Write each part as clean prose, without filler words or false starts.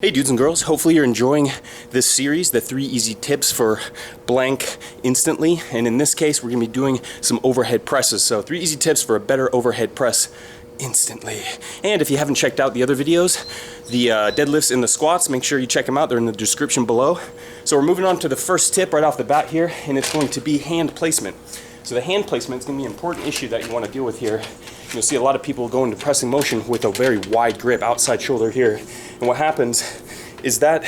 Hey dudes and girls, hopefully you're enjoying this series, the 3 easy tips for blank instantly. And in this case, we're gonna be doing some overhead presses. So 3 easy tips for a better overhead press instantly. And if you haven't checked out the other videos, the deadlifts and the squats, make sure you check them out. They're in the description below. So we're moving on to the first tip right off the bat here, and it's going to be hand placement. So the hand placement is going to be an important issue that you want to deal with here. You'll see a lot of people go into pressing motion with a very wide grip, outside shoulder here. And what happens is that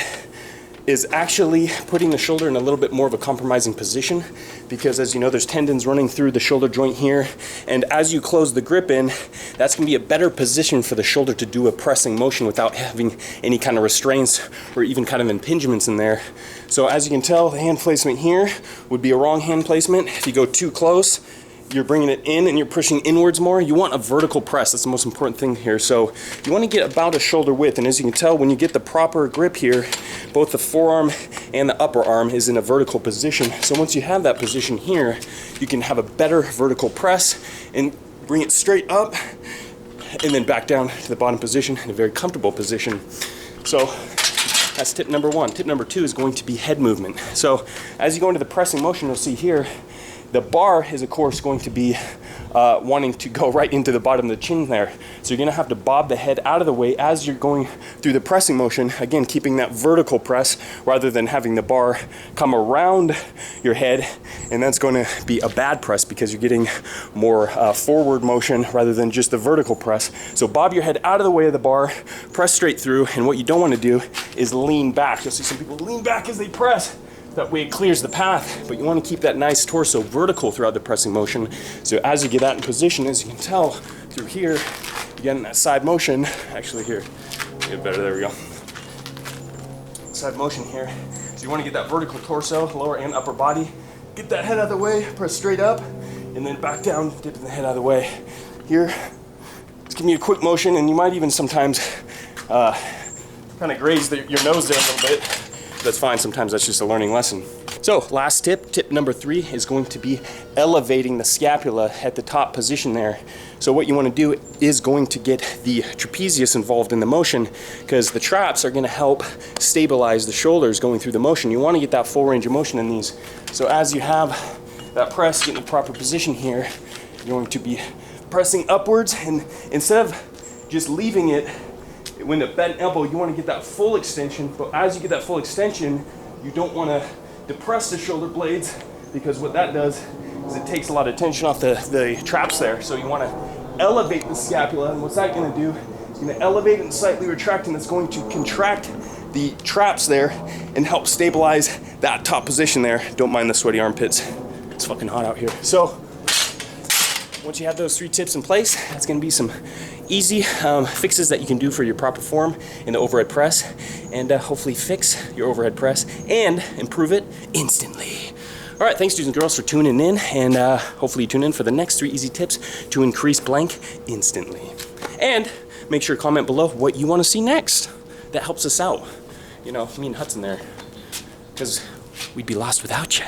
is actually putting the shoulder in a little bit more of a compromising position, because as you know, there's tendons running through the shoulder joint here. And as you close the grip in, that's going to be a better position for the shoulder to do a pressing motion without having any kind of restraints or even kind of impingements in there. So as you can tell, the hand placement here would be a wrong hand placement. If you go too close, you're bringing it in and you're pushing inwards more. You want a vertical press. That's the most important thing here. So you want to get about a shoulder width. And as you can tell, when you get the proper grip here, both the forearm and the upper arm is in a vertical position. So once you have that position here, you can have a better vertical press and bring it straight up and then back down to the bottom position in a very comfortable position. So that's tip number 1. Tip number 2 is going to be head movement. So as you go into the pressing motion, you'll see here, the bar is of course going to be wanting to go right into the bottom of the chin there. So you're gonna have to bob the head out of the way as you're going through the pressing motion, again keeping that vertical press rather than having the bar come around your head, and that's going to be a bad press because you're getting more forward motion rather than just the vertical press. So bob your head out of the way of the bar, press straight through, and what you don't want to do is lean back. You'll see some people lean back as they press. That way it clears the path, but you want to keep that nice torso vertical throughout the pressing motion. So as you get that in position, as you can tell through here, you get in that side motion. Actually here, get better, there we go. Side motion here. So you want to get that vertical torso, lower and upper body. Get that head out of the way, press straight up, and then back down, dipping the head out of the way. Here, it's giving you a quick motion, and you might even sometimes kind of graze your nose there a little bit. That's fine, sometimes that's just a learning lesson. So last tip, tip number 3 is going to be elevating the scapula at the top position there. So what you want to do is going to get the trapezius involved in the motion, because the traps are going to help stabilize the shoulders going through the motion. You want to get that full range of motion in these. So as you have that press, get in the proper position here, you're going to be pressing upwards, and instead of just leaving it when the bent elbow, you want to get that full extension. But as you get that full extension, you don't want to depress the shoulder blades, because what that does is it takes a lot of tension off the traps there. So you want to elevate the scapula, and what's that going to do? It's going to elevate and slightly retract, and it's going to contract the traps there and help stabilize that top position there. Don't mind the sweaty armpits. It's fucking hot out here. So once you have those 3 tips in place, that's going to be some easy fixes that you can do for your proper form in the overhead press, and hopefully fix your overhead press and improve it instantly. All right, thanks dudes and girls for tuning in, and hopefully you tune in for the next 3 easy tips to increase blank instantly. And make sure to comment below what you want to see next. That helps us out. You know, me and Hudson there, because we'd be lost without you.